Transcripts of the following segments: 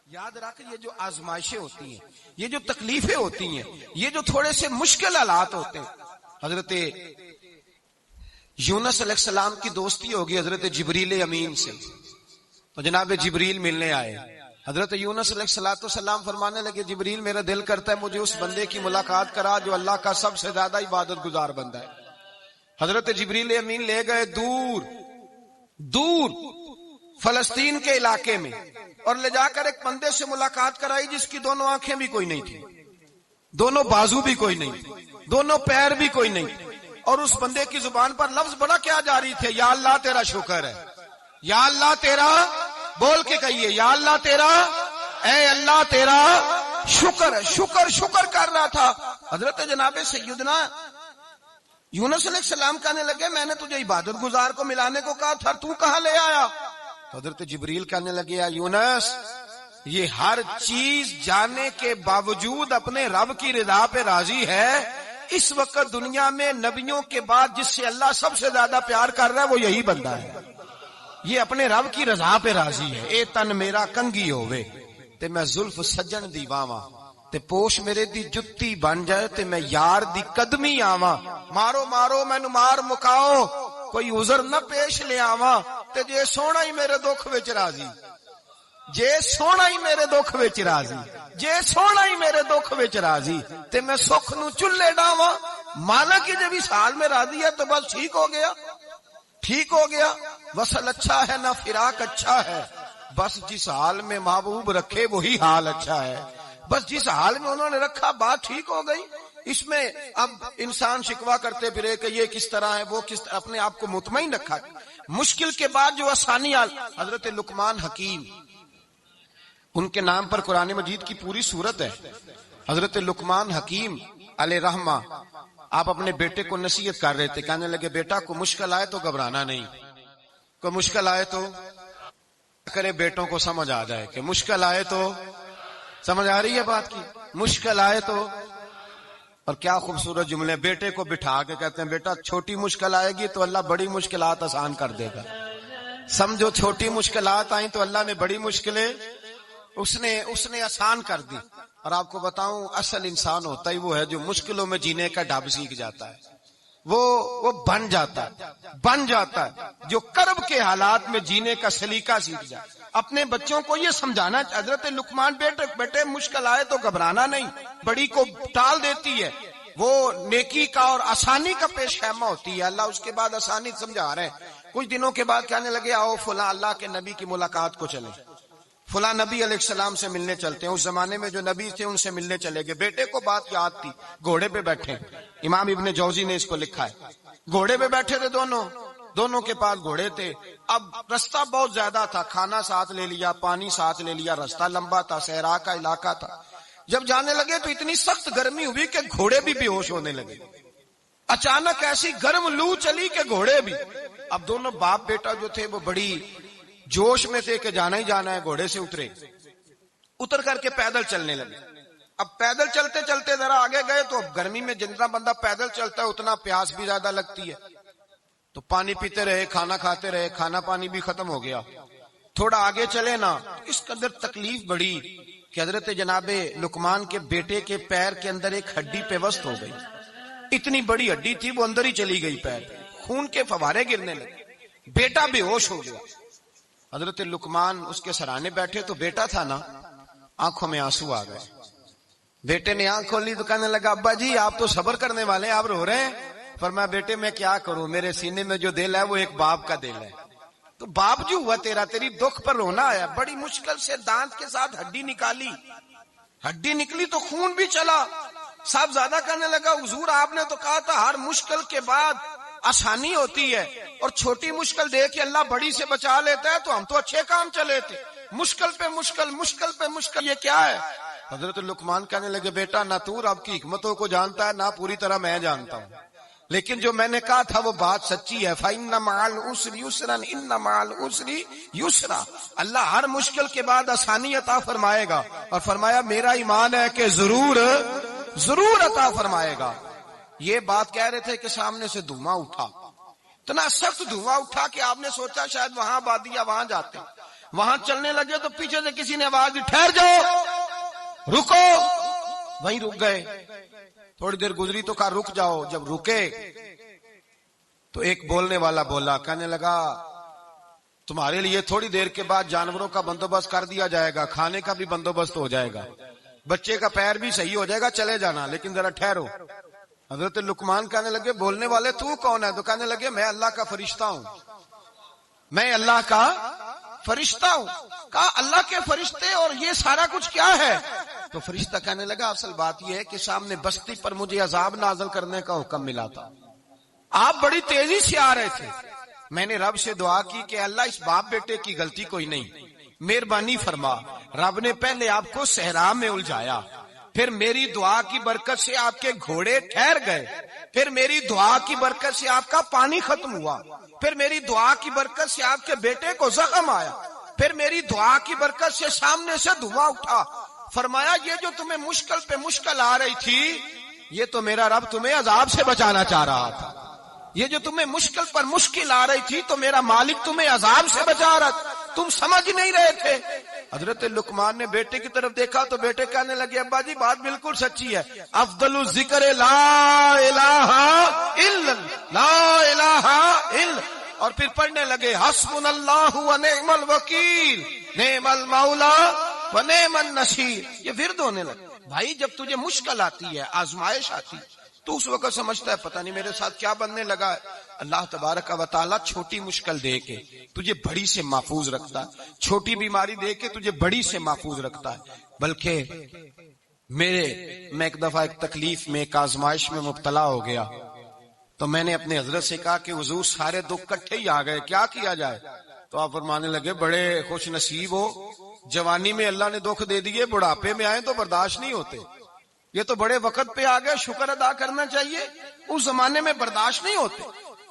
یاد رکھ، یہ جو آزمائشیں ہوتی ہیں، یہ جو تکلیفیں ہوتی ہیں، یہ جو تھوڑے سے مشکل حالات ہوتے ہیں، حضرت یونس علیہ السلام کی دوستی ہوگی حضرت جبریل امین سے، تو جناب جبریل ملنے آئے. حضرت یونس علیہ السلام فرمانے لگے جبریل میرا دل کرتا ہے مجھے اس بندے کی ملاقات کرا جو اللہ کا سب سے زیادہ عبادت گزار بندہ ہے. حضرت جبریل امین لے گئے دور دور فلسطین کے علاقے میں، اور لے جا کر ایک بندے سے ملاقات کرائی جس کی دونوں آنکھیں بھی کوئی نہیں تھی، دونوں بازو بھی کوئی نہیں تھی، دونوں پیر بھی کوئی نہیں تھی، اور اس بندے کی زبان پر لفظ بڑا کیا جاری تھے، یا اللہ تیرا شکر ہے، یا اللہ تیرا، بول کے کہیے یا اللہ تیرا، اے اللہ تیرا شکر ہے. شکر شکر کر رہا تھا. حضرت جناب سیدنا یونس علیہ السلام کہنے لگے میں نے تجھے عبادت گزار کو ملانے کو کہا تھا، تو کہاں لے آیا؟ حضرت جبریل کہنے لگے یا یونس، یہ ہر چیز جانے کے باوجود اپنے رب کی رضا پہ راضی ہے. اس وقت دنیا میں نبیوں کے بعد جس سے اللہ سب سے زیادہ پیار کر رہا ہے وہ یہی بندہ ہے. یہ اپنے رب کی رضا پہ راضی ہے. اے تن میرا کنگی ہووے تے میں زلف سجن دی واواں، تے پوش میرے دی جتی بن جائے تے میں یار دی قدمی آواں. مارو مارو مینو مار مکاؤ کوئی عذر نہ پیش لے آواں، تے جے سونا ہی میرے دکھ وچ راضی، جے سونا ہی میرے دکھ وچ راضی، جے سونا ہی میرے دکھ وچ راضی تے میں سکھ نو چلے ڈاواں. مانا کہ جب اس حال میں راضی ہے تو بس ٹھیک ہو گیا، ٹھیک ہو گیا. وصل اچھا ہے نہ فراق اچھا ہے، بس جس حال میں محبوب رکھے وہی حال اچھا ہے. بس جس حال میں انہوں نے رکھا بات ٹھیک ہو گئی. اس میں اب انسان شکوا کرتے پھرے کہ یہ کس طرح ہے وہ کس طرح، اپنے آپ کو مطمئن رکھا. مشکل کے بعد جو آسانی حضرت لقمان حکیم، ان کے نام پر قرآن مجید کی پوری سورت ہے. حضرت لقمان حکیم علیہ رحمہ آپ اپنے بیٹے کو نصیحت کر رہے تھے، کہنے لگے بیٹا کو مشکل آئے تو گھبرانا نہیں، کوئی مشکل آئے تو کرے بیٹوں کو سمجھ آ جائے کہ مشکل آئے تو، سمجھ آ رہی ہے بات کی، مشکل آئے تو. اور کیا خوبصورت جملے، بیٹے کو بٹھا کے کہتے ہیں بیٹا چھوٹی مشکل آئے گی تو اللہ بڑی مشکلات آسان کر دے گا. سمجھو چھوٹی مشکلات آئیں تو اللہ نے بڑی مشکلیں اس نے آسان کر دی. اور آپ کو بتاؤں اصل انسان ہوتا ہی وہ ہے جو مشکلوں میں جینے کا ڈھب سیکھ جاتا ہے، وہ بن جاتا ہے جو کرب کے حالات میں جینے کا سلیقہ سیکھ جائے. اپنے بچوں کو یہ سمجھانا، حضرت لقمان بیٹے مشکل آئے تو گھبرانا نہیں، بڑی کو ٹال دیتی ہے، وہ نیکی کا اور آسانی کا پیش خیمہ ہوتی ہے. اللہ اس کے بعد آسانی سمجھا رہے ہیں. کچھ دنوں کے بعد کہنے لگے آؤ فلاں اللہ کے نبی کی ملاقات کو چلے، فلاں نبی علیہ السلام سے ملنے چلتے ہیں. اس زمانے میں جو نبی تھے ان سے ملنے چلے گئے. بیٹے کو بات یاد تھی، گھوڑے پہ بیٹھے، امام ابن جوزی نے اس کو لکھا ہے، گھوڑے پہ بیٹھے تھے دونوں کے پاس گھوڑے تھے. اب رستہ بہت زیادہ تھا، کھانا ساتھ لے لیا، پانی ساتھ لے لیا، رستہ لمبا تھا، صحرا کا علاقہ تھا. جب جانے لگے تو اتنی سخت گرمی ہوئی کہ گھوڑے بھی بے ہوش ہونے لگے. اچانک ایسی گرم لو چلی کہ گھوڑے بھی. اب دونوں باپ بیٹا جو تھے وہ بڑی جوش میں تھے کہ جانا ہی جانا ہے. گھوڑے سے اتر کر کے پیدل چلنے لگے. اب پیدل چلتے چلتے ذرا آگے گئے تو اب گرمی میں جتنا بندہ پیدل چلتا ہے اتنا پیاس بھی زیادہ لگتی ہے، تو پانی پیتے رہے، کھانا کھاتے رہے، کھانا پانی بھی ختم ہو گیا. تھوڑا آگے چلے نا، اس قدر تکلیف بڑی کہ حضرت جناب لقمان کے بیٹے کے پیر کے اندر ایک ہڈی پیوست ہو گئی. اتنی بڑی ہڈی تھی وہ اندر ہی چلی گئی، پیر خون کے فوارے گرنے لگے. بیٹا بے ہوش ہو گیا. حضرت لقمان اس کے سرانے بیٹھے تو بیٹا تھا نا، آنکھوں میں آنسو آ گئے. بیٹے نے آنکھ کھولی تو کہنے لگا ابا جی آپ تو صبر کرنے والے ہیں، آپ رو رہے ہیں. فرمایا بیٹے میں کیا کروں، میرے سینے میں جو دل ہے وہ ایک باپ کا دل ہے. تو باپ جو ہوا تیری دکھ پر رونا آیا. بڑی مشکل سے دانت کے ساتھ ہڈی نکالی، ہڈی نکلی تو خون بھی چلا. صاحب زیادہ کہنے لگا حضور آپ نے تو کہا تھا ہر مشکل کے بعد آسانی ہوتی ہے، اور چھوٹی مشکل دے کے اللہ بڑی سے بچا لیتا ہے، تو ہم تو اچھے کام چلے تھے، مشکل پہ مشکل، مشکل پہ مشکل، یہ کیا ہے؟ حضرت لقمان کہنے لگے بیٹا نہ تو رب کی حکمتوں کو جانتا ہے نہ پوری طرح میں جانتا ہوں، لیکن جو میں نے کہا تھا وہ بات سچی ہے. فَإِنَّ مَعَ الْعُسْرِ يُسْرًا إِنَّ مَعَ الْعُسْرِ يُسْرًا. اللہ ہر مشکل کے بعد آسانی عطا فرمائے گا. اور فرمایا میرا ایمان ہے کہ ضرور عطا فرمائے گا. یہ بات کہہ رہے تھے کہ سامنے سے دھواں اٹھا، اتنا سخت دھواں اٹھا کہ آپ نے سوچا شاید وہاں آبادی یا وہاں جاتے. وہاں چلنے لگے تو پیچھے سے کسی نے آواز دی ٹھہر جاؤ رکو، وہیں رک گئے. تھوڑی دیر گزری تو کہا رک جاؤ. جب رکے تو ایک بولنے والا بولا، کہنے لگا تمہارے لیے تھوڑی دیر کے بعد جانوروں کا بندوبست کر دیا جائے گا، کھانے کا بھی بندوبست ہو جائے گا، بچے کا پیر بھی صحیح ہو جائے گا، چلے جانا لیکن ذرا ٹھہرو. حضرت لقمان کہنے لگے بولنے والے تو کون ہے؟ تو کہنے لگے میں اللہ کا فرشتہ ہوں، میں اللہ کا فرشتہ ہوں. کہا اللہ کے فرشتے اور یہ سارا کچھ کیا ہے؟ تو فرشتہ کہنے لگا اصل بات یہ ہے کہ سامنے بستی پر مجھے عذاب نازل کرنے کا حکم ملا تھا، آپ بڑی تیزی سے آ رہے تھے، میں نے رب سے دعا کی کہ اللہ اس باپ بیٹے کی غلطی کوئی نہیں، مہربانی فرما. رب نے پہلے آپ کو صحرا میں الجھایا، پھر میری دعا کی برکت سے آپ کے گھوڑے ٹھہر گئے، پھر میری دعا کی برکت سے آپ کا پانی ختم ہوا، پھر میری دعا کی برکت سے آپ کے بیٹے کو زخم آیا، پھر میری دعا کی برکت سے سامنے سے دھواں اٹھا. فرمایا یہ جو تمہیں مشکل پہ مشکل آ رہی تھی یہ تو میرا رب تمہیں عذاب سے بچانا چاہ رہا تھا، یہ جو تمہیں مشکل پر مشکل آ رہی تھی تو میرا مالک تمہیں عذاب سے بچا رہا تھا، تم سمجھ نہیں رہے تھے. حضرت لقمان نے بیٹے کی طرف دیکھا تو بیٹے کہنے لگے ابا جی بات بالکل سچی ہے، افضل الذکر لا الہ الا لا الہ الا، اور پھر پڑھنے لگے حسبنا اللہ و نعم الوکیل نعم المولا و نعم النصیر. یہ ورد ہونے لگے. بھائی جب تجھے مشکل آتی ہے، آزمائش آتی تو اس وقت سمجھتا ہے پتہ نہیں میرے ساتھ کیا بننے لگا ہے. اللہ تبارک و تعالی چھوٹی مشکل دے کے تجھے بڑی سے محفوظ رکھتا ہے، چھوٹی بیماری دے کے تجھے بڑی سے محفوظ رکھتا ہے. بلکہ میں ایک دفعہ ایک تکلیف میں ایک آزمائش میں مبتلا ہو گیا تو میں نے اپنے حضرت سے کہا کہ حضور سارے دکھ کٹھے ہی آ گئے، کیا کیا جائے؟ تو آپ فرمانے لگے بڑے خوش نصیب ہو، جوانی میں اللہ نے دکھ دے دیے، بڑھاپے میں آئے تو برداشت نہیں ہوتے، یہ تو بڑے وقت پہ آ گئے، شکر ادا کرنا چاہیے، اس زمانے میں برداشت نہیں ہوتے،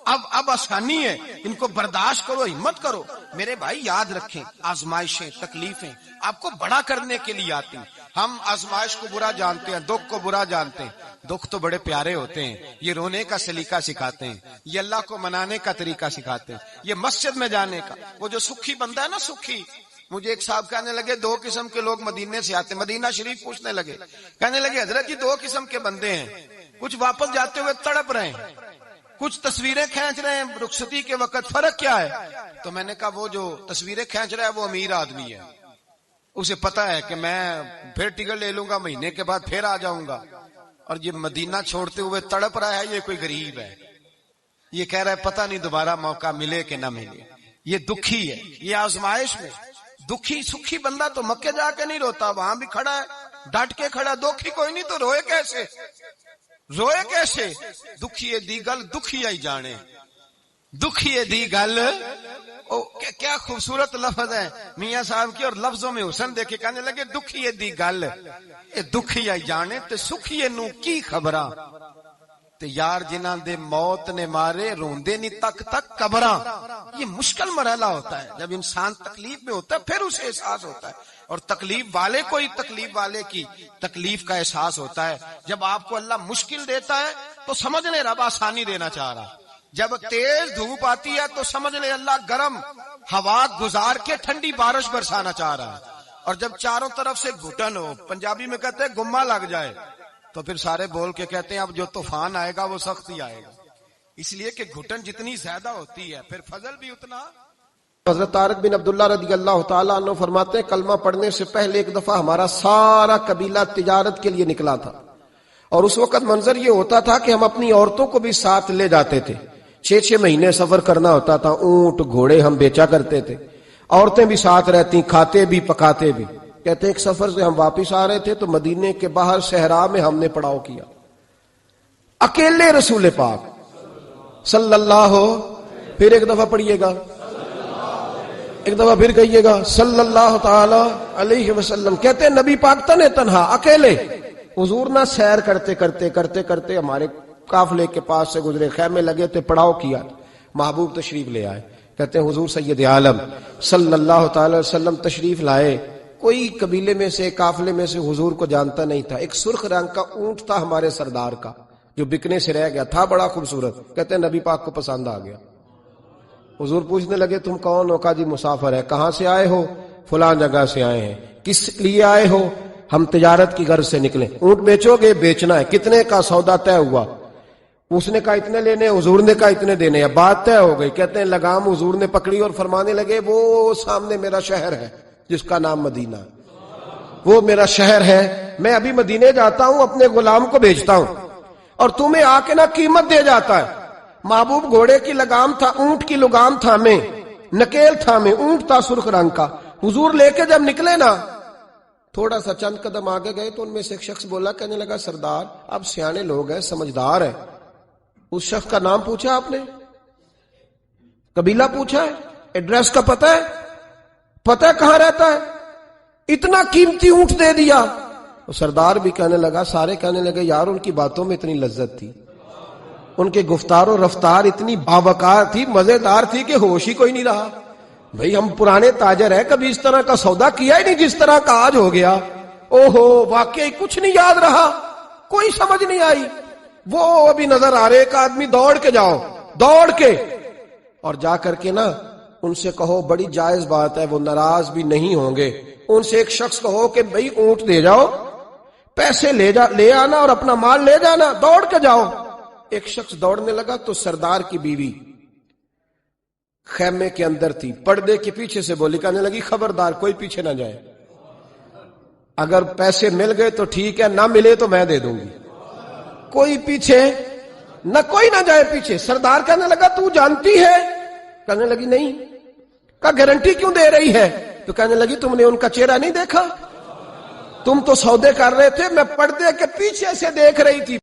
اب آسانی ہے، ان کو برداشت کرو، ہمت کرو. میرے بھائی یاد رکھیں آزمائشیں تکلیفیں آپ کو بڑا کرنے کے لیے آتی ہیں. ہم آزمائش کو برا جانتے ہیں، دکھ کو برا جانتے ہیں، دکھ تو بڑے پیارے ہوتے ہیں، یہ رونے کا سلیقہ سکھاتے ہیں، یہ اللہ کو منانے کا طریقہ سکھاتے ہیں، یہ مسجد میں جانے کا. وہ جو سکھی بندہ ہے نا سکھی، مجھے ایک صاحب کہنے لگے دو قسم کے لوگ مدینے سے آتے، مدینہ شریف پوچھنے لگے، کہنے لگے حضرت جی دو قسم کے بندے ہیں، کچھ واپس جاتے ہوئے تڑپ رہے ہیں، کچھ تصویریں کھینچ رہے ہیں رخصتی کے وقت، فرق کیا ہے؟ تو میں نے کہا وہ جو تصویریں کھینچ رہا ہے وہ امیر آدمی ہے، اسے پتا ہے کہ میں پھر ٹکٹ لے لوں گا، مہینے کے بعد پھر آ جاؤں گا، اور یہ مدینہ چھوڑتے ہوئے تڑپ رہا ہے یہ کوئی غریب ہے، یہ کہہ رہا ہے پتہ نہیں دوبارہ موقع ملے کہ نہ ملے. یہ دکھی ہے، یہ آزمائش میں دکھی. سکھی بندہ تو مکے جا کے نہیں روتا، وہاں بھی کھڑا ہے ڈٹ کے کھڑا، دکھی کوئی نہیں تو روئے کیسے؟ روئے کیسے؟ دکھیے دی گل دکھی آئی جانے، دکھیے دی گل. کیا خوبصورت لفظ ہے میاں صاحب کی، اور لفظوں میں حسن دیکھے. کہنے لگے دکھیے دی گل اے دکھی آئی جانے تے سکھیے نو کی خبراں، تے یار جنہاں دے موت نے مارے روندے نہیں تک تک قبراں. یہ مشکل مرحلہ ہوتا ہے، جب انسان تکلیف میں ہوتا ہے پھر اسے احساس ہوتا ہے، اور تکلیف والے کو ہی تکلیف والے کی تکلیف کا احساس ہوتا ہے. جب آپ کو اللہ مشکل دیتا ہے تو سمجھ لیں رب آسانی دینا چاہ رہا، جب تیز دھوپ آتی ہے تو سمجھ لیں اللہ گرم ہوا گزار کے ٹھنڈی بارش برسانا چاہ رہا ہے، اور جب چاروں طرف سے گھٹن ہو، پنجابی میں کہتے ہیں گما لگ جائے، تو پھر سارے بول کے کہتے ہیں اب جو طوفان آئے گا وہ سخت ہی آئے گا. اس لیے کہ گھٹن جتنی زیادہ ہوتی ہے پھر فضل بھی اتنا. حضرت طارق بن عبداللہ رضی اللہ تعالیٰ عنہ فرماتے ہیں کلمہ پڑھنے سے پہلے ایک دفعہ ہمارا سارا قبیلہ تجارت کے لیے نکلا تھا، اور اس وقت منظر یہ ہوتا تھا کہ ہم اپنی عورتوں کو بھی ساتھ لے جاتے تھے. 6 مہینے سفر کرنا ہوتا تھا، اونٹ گھوڑے ہم بیچا کرتے تھے، عورتیں بھی ساتھ رہتی، کھاتے بھی پکاتے بھی. کہتے ہیں ایک سفر سے ہم واپس آ رہے تھے تو مدینے کے باہر صحرا میں ہم نے پڑاؤ کیا، اکیلے رسول پاک صلی اللہ ہو، پھر ایک دفعہ پڑھیے گا، ایک دفعہ پھر کہیے گا صلی اللہ تعالی علیہ وسلم. کہتے ہیں نبی پاک تنہا اکیلے، حضور نہ سیر کرتے کرتے کرتے کرتے ہمارے قافلے کے پاس سے گزرے، خیمے لگے تھے، پڑاؤ کیا، محبوب تشریف لے آئے. کہتے ہیں حضور سید عالم صلی اللہ تعالی وسلم تشریف لائے. کوئی قبیلے میں سے قافلے میں سے حضور کو جانتا نہیں تھا. ایک سرخ رنگ کا اونٹ تھا ہمارے سردار کا جو بکنے سے رہ گیا تھا، بڑا خوبصورت. کہتے ہیں نبی پاک کو پسند آ گیا. حضور پوچھنے لگے تم کون ہو؟ کہا جی مسافر ہے. کہاں سے آئے ہو؟ فلاں جگہ سے آئے ہیں. کس لیے آئے ہو؟ ہم تجارت کی غرض سے نکلے. اونٹ بیچو گے؟ بیچنا ہے. کتنے کا سودا طے ہوا؟ اس نے کہا اتنے لینے, حضور نے کہا اتنے دینے ہیں. بات طے ہو گئی. کہتے ہیں لگام حضور نے پکڑی اور فرمانے لگے وہ سامنے میرا شہر ہے جس کا نام مدینہ, وہ میرا شہر ہے. میں ابھی مدینے جاتا ہوں, اپنے غلام کو بھیجتا ہوں اور تمہیں آ کے نا قیمت دے جاتا ہے. محبوب گھوڑے کی لگام تھا, اونٹ کی لگام تھامے, نکیل تھامے, اونٹ تھا سرخ رنگ کا. حضور لے کے جب نکلے نا, تھوڑا سا چند قدم آگے گئے تو ان میں سے ایک شخص بولا, کہنے لگا سردار اب سیانے لوگ ہیں, سمجھدار ہیں. اس شخص کا نام پوچھا آپ نے, قبیلہ پوچھا ہے, ایڈریس کا پتہ ہے, پتہ کہاں رہتا ہے, اتنا قیمتی اونٹ دے دیا. وہ سردار بھی کہنے لگا, سارے کہنے لگے یار ان کی باتوں میں اتنی لذت تھی, ان کے گفتار و رفتار اتنی باوقار تھی, مزیدار تھی کہ ہوش ہی کوئی نہیں رہا. بھئی ہم پرانے تاجر ہیں, کبھی اس طرح کا سودا کیا ہی نہیں جس طرح کا آج ہو گیا. اوہو واقعی کچھ نہیں یاد رہا, کوئی سمجھ نہیں آئی. وہ ابھی نظر آ رہے, ایک آدمی دوڑ کے جاؤ, دوڑ کے اور جا کر کے نا ان سے کہو بڑی جائز بات ہے, وہ ناراض بھی نہیں ہوں گے. ان سے ایک شخص کہو کہ بھئی اونٹ دے جاؤ, پیسے لے آنا اور اپنا مال لے جانا, دوڑ کے جاؤ. ایک شخص دوڑنے لگا تو سردار کی بیوی خیمے کے اندر تھی, پردے کے پیچھے سے بولی, کہنے لگی خبردار کوئی پیچھے نہ جائے, اگر پیسے مل گئے تو ٹھیک ہے, نہ ملے تو میں دے دوں گی, کوئی پیچھے نہ, کوئی نہ جائے پیچھے. سردار کہنے لگا تو جانتی ہے؟ کہنے لگی نہیں. کہا گارنٹی کیوں دے رہی ہے؟ تو کہنے لگی تم نے ان کا چہرہ نہیں دیکھا, تم تو سودے کر رہے تھے, میں پردے کے پیچھے سے دیکھ رہی تھی.